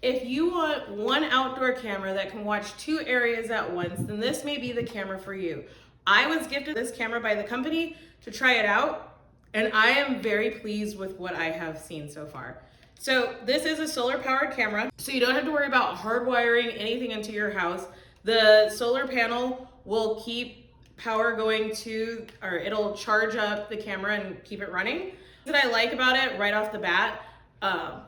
If you want one outdoor camera that can watch 2 areas at once, then this may be the camera for you. I was gifted this camera by the company to try it out, and I am very pleased with what I have seen so far. So this is a solar powered camera, so you don't have to worry about hardwiring anything into your house. The solar panel will keep power going to, or it'll charge up the camera and keep it running. What I like about it right off the bat, I'm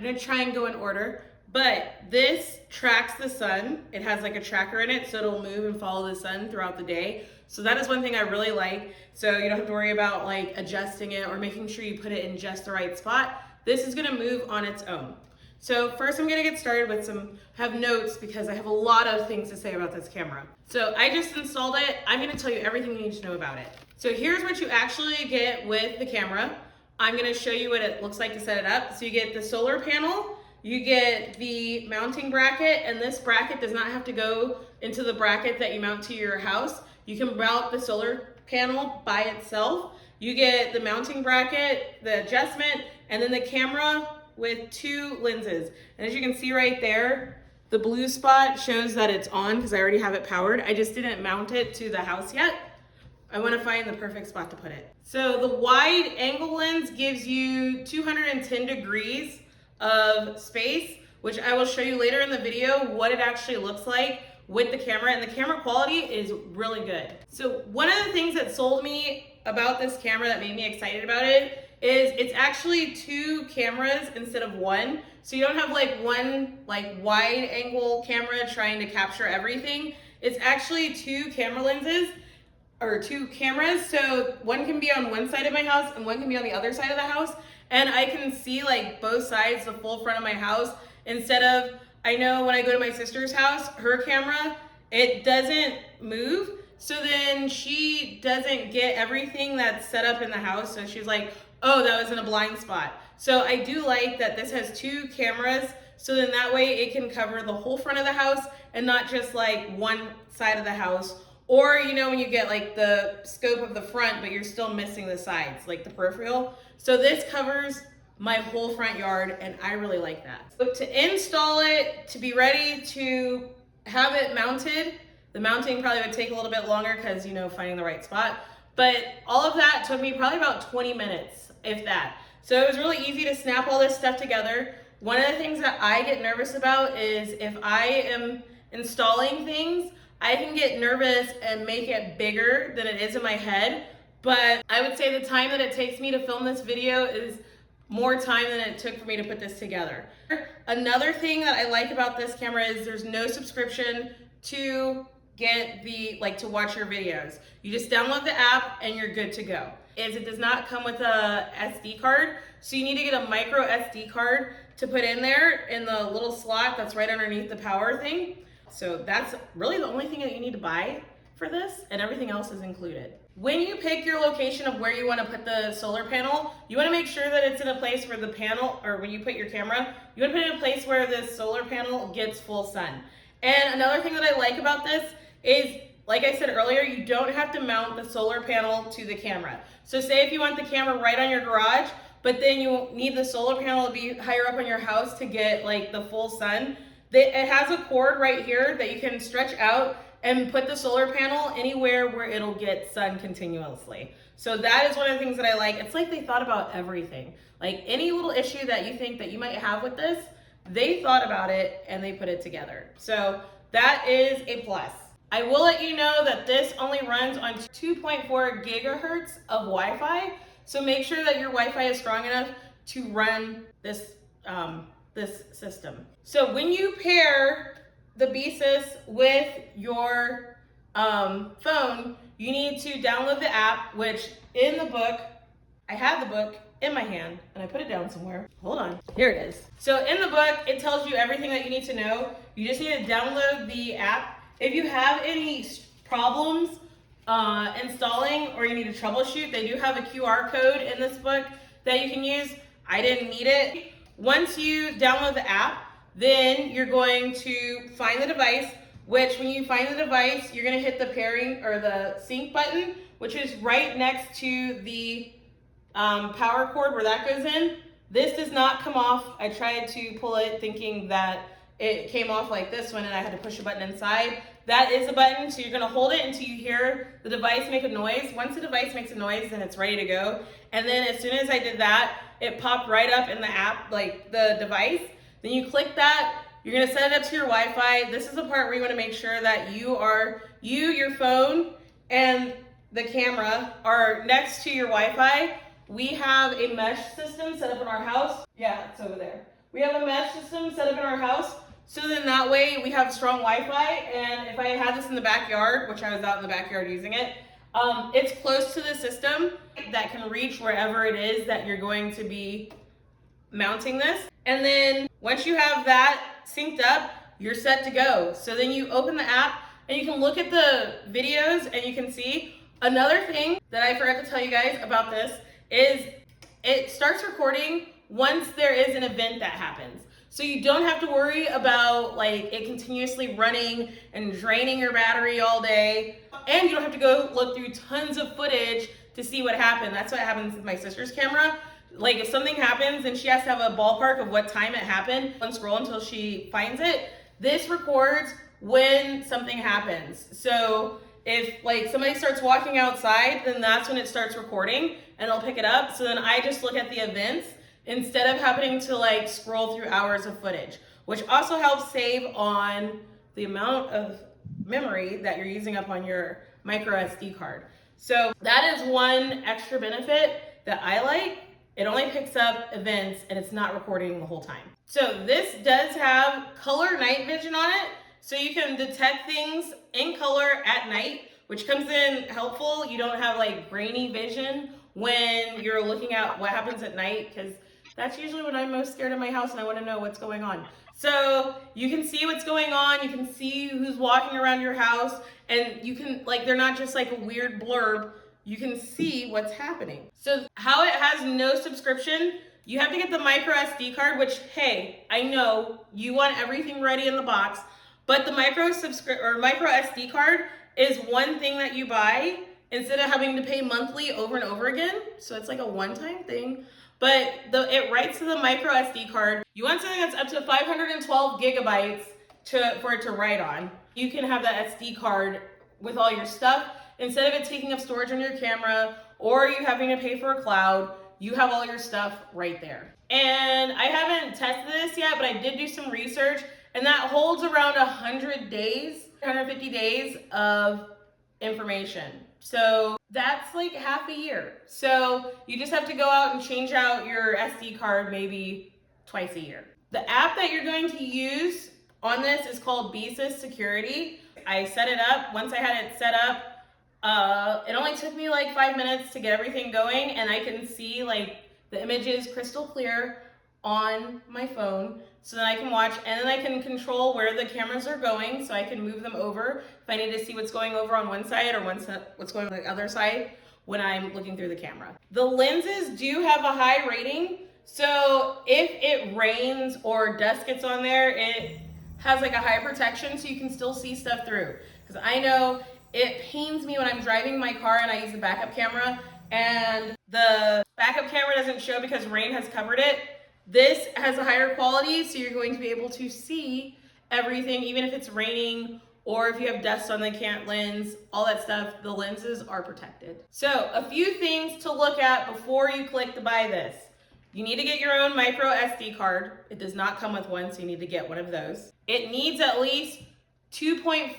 gonna try and go in order, but this tracks the sun. It has like a tracker in it, so it'll move and follow the sun throughout the day. So that is one thing I really like. So you don't have to worry about like adjusting it or making sure you put it in just the right spot. This is gonna move on its own. So first I'm gonna get started with have notes because I have a lot of things to say about this camera. So I just installed it. I'm gonna tell you everything you need to know about it. So here's what you actually get with the camera. I'm gonna show you what it looks like to set it up. So you get the solar panel, you get the mounting bracket, and this bracket does not have to go into the bracket that you mount to your house. You can mount the solar panel by itself. You get the mounting bracket, the adjustment, and then the camera with 2 lenses. And as you can see right there, the blue spot shows that it's on because I already have it powered. I just didn't mount it to the house yet. I want to find the perfect spot to put it. So the wide angle lens gives you 210 degrees of space, which I will show you later in the video what it actually looks like with the camera, and the camera quality is really good. So one of the things that sold me about this camera that made me excited about it is it's actually 2 cameras instead of 1. So you don't have like one like wide angle camera trying to capture everything. It's actually 2 camera lenses, or 2 cameras, so one can be on one side of my house and one can be on the other side of the house, and I can see like both sides, the full front of my house, instead of, I know when I go to my sister's house, her camera, it doesn't move, so then she doesn't get everything that's set up in the house, so she's like, oh, that was in a blind spot. So I do like that this has 2 cameras, so then that way it can cover the whole front of the house and not just like one side of the house. Or, you know, when you get like the scope of the front, but you're still missing the sides, like the peripheral. So this covers my whole front yard, and I really like that. So to install it, to be ready to have it mounted, the mounting probably would take a little bit longer because, you know, finding the right spot. But all of that took me probably about 20 minutes, if that. So it was really easy to snap all this stuff together. One of the things that I get nervous about is if I am installing things, I can get nervous and make it bigger than it is in my head, but I would say the time that it takes me to film this video is more time than it took for me to put this together. Another thing that I like about this camera is there's no subscription to get to watch your videos. You just download the app and you're good to go. It does not come with a SD card, so you need to get a micro SD card to put in there in the little slot that's right underneath the power thing. So that's really the only thing that you need to buy for this, and everything else is included. When you pick your location of where you want to put the solar panel, you want to make sure that it's in a place where the panel, or when you put your camera, you want to put it in a place where the solar panel gets full sun. And another thing that I like about this is, like I said earlier, you don't have to mount the solar panel to the camera. So say if you want the camera right on your garage, but then you need the solar panel to be higher up on your house to get like the full sun, it has a cord right here that you can stretch out and put the solar panel anywhere where it'll get sun continuously. So that is one of the things that I like. It's like they thought about everything. Like any little issue that you think that you might have with this, they thought about it and they put it together. So that is a plus. I will let you know that this only runs on 2.4 gigahertz of Wi-Fi. So make sure that your Wi-Fi is strong enough to run this system. So when you pair the Baseus with your phone, you need to download the app, which in the book, I have the book in my hand and I put it down somewhere. Hold on, here it is. So in the book, it tells you everything that you need to know. You just need to download the app. If you have any problems installing or you need to troubleshoot, they do have a QR code in this book that you can use. I didn't need it. Once you download the app, then you're going to find the device, which when you find the device, you're going to hit the pairing or the sync button, which is right next to the power cord where that goes in. This does not come off. I tried to pull it thinking that it came off like this one and I had to push a button inside. That is a button, so you're gonna hold it until you hear the device make a noise. Once the device makes a noise, then it's ready to go. And then as soon as I did that, it popped right up in the app, like the device. Then you click that, you're gonna set it up to your Wi-Fi. This is the part where you wanna make sure that your phone, and the camera are next to your Wi-Fi. We have a mesh system set up in our house. Yeah, it's over there. We have a mesh system set up in our house. So then that way we have strong Wi-Fi, and if I had this in the backyard, which I was out in the backyard using it, it's close to the system that can reach wherever it is that you're going to be mounting this. And then once you have that synced up, you're set to go. So then you open the app and you can look at the videos and you can see. Another thing that I forgot to tell you guys about this is it starts recording once there is an event that happens. So you don't have to worry about like it continuously running and draining your battery all day. And you don't have to go look through tons of footage to see what happened. That's what happens with my sister's camera. Like if something happens and she has to have a ballpark of what time it happened and scroll until she finds it, this records when something happens. So if like somebody starts walking outside, then that's when it starts recording and it'll pick it up. So then I just look at the events instead of having to like scroll through hours of footage, which also helps save on the amount of memory that you're using up on your micro SD card. So that is one extra benefit that I like. It only picks up events and it's not recording the whole time. So this does have color night vision on it. So you can detect things in color at night, which comes in helpful. You don't have like grainy vision when you're looking at what happens at night, because that's usually when I'm most scared in my house and I want to know what's going on. So you can see what's going on. You can see who's walking around your house, and you can like, they're not just like a weird blurb. You can see what's happening. So how it has no subscription, you have to get the micro SD card, which, hey, I know you want everything ready in the box, but the micro SD card is one thing that you buy instead of having to pay monthly over and over again. So it's like a one-time thing. But it writes to the micro SD card. You want something that's up to 512 gigabytes for it to write on. You can have that SD card with all your stuff. Instead of it taking up storage on your camera or you having to pay for a cloud, you have all your stuff right there. And I haven't tested this yet, but I did do some research, and that holds around 100 days, 150 days of information. So that's like half a year. So you just have to go out and change out your SD card maybe twice a year. The app that you're going to use on this is called Baseus Security. I set it up. Once I had it set up, it only took me like 5 minutes to get everything going, and I can see like the images crystal clear on my phone, so then I can watch, and then I can control where the cameras are going, so I can move them over if I need to see what's going over on one side or what's going on the other side when I'm looking through the camera. The lenses do have a high rating, so if it rains or dust gets on there, it has like a high protection so you can still see stuff through. Because I know it pains me when I'm driving my car and I use the backup camera and the backup camera doesn't show because rain has covered it. This has a higher quality, so you're going to be able to see everything, even if it's raining or if you have dust on the lens, all that stuff, the lenses are protected. So a few things to look at before you click to buy this. You need to get your own micro SD card. It does not come with one, so you need to get one of those. It needs at least 2.4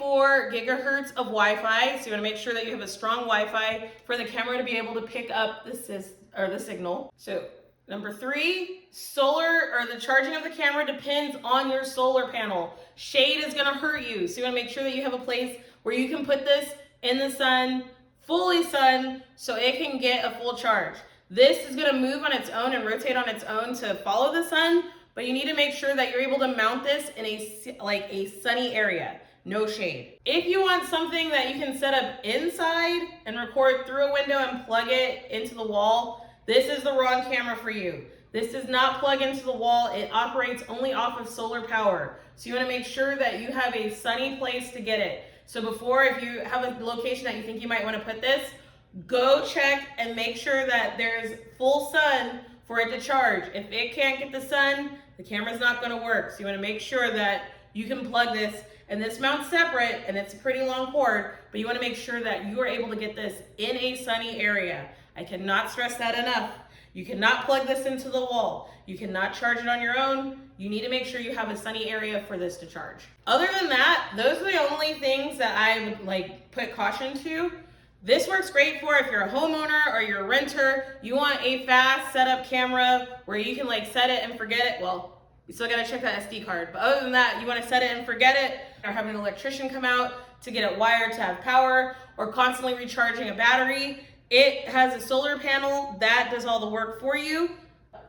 gigahertz of Wi-Fi, so you want to make sure that you have a strong Wi-Fi for the camera to be able to pick up the signal. So number 3, solar or the charging of the camera depends on your solar panel. Shade is going to hurt you, so you want to make sure that you have a place where you can put this in the sun, fully sun, so it can get a full charge. This is going to move on its own and rotate on its own to follow the sun, but you need to make sure that you're able to mount this in a sunny area, no shade. If you want something that you can set up inside and record through a window and plug it into the wall, this is the wrong camera for you. This does not plug into the wall. It operates only off of solar power. So you want to make sure that you have a sunny place to get it. So before, if you have a location that you think you might want to put this, go check and make sure that there's full sun for it to charge. If it can't get the sun, the camera's not gonna work. So you wanna make sure that you can plug this, and this mounts separate, and it's a pretty long cord, but you wanna make sure that you are able to get this in a sunny area. I cannot stress that enough. You cannot plug this into the wall. You cannot charge it on your own. You need to make sure you have a sunny area for this to charge. Other than that, those are the only things that I would put caution to. This works great for if you're a homeowner or you're a renter, you want a fast setup camera where you can set it and forget it. Well, you still gotta check that SD card. But other than that, you wanna set it and forget it, or have an electrician come out to get it wired to have power, or constantly recharging a battery. It has a solar panel that does all the work for you.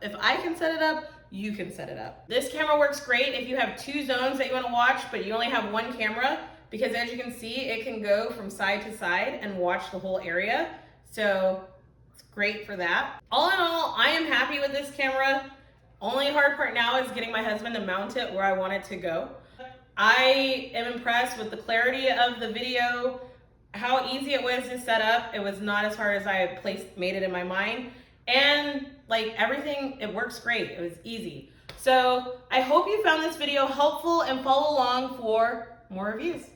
If I can set it up, you can set it up. This camera works great if you have 2 zones that you wanna watch, but you only have 1 camera, because as you can see, it can go from side to side and watch the whole area. So it's great for that. All in all, I am happy with this camera. Only hard part now is getting my husband to mount it where I want it to go. I am impressed with the clarity of the video, how easy it was to set up. It was not as hard as I had made it in my mind. And everything, it works great. It was easy. So I hope you found this video helpful and follow along for more reviews.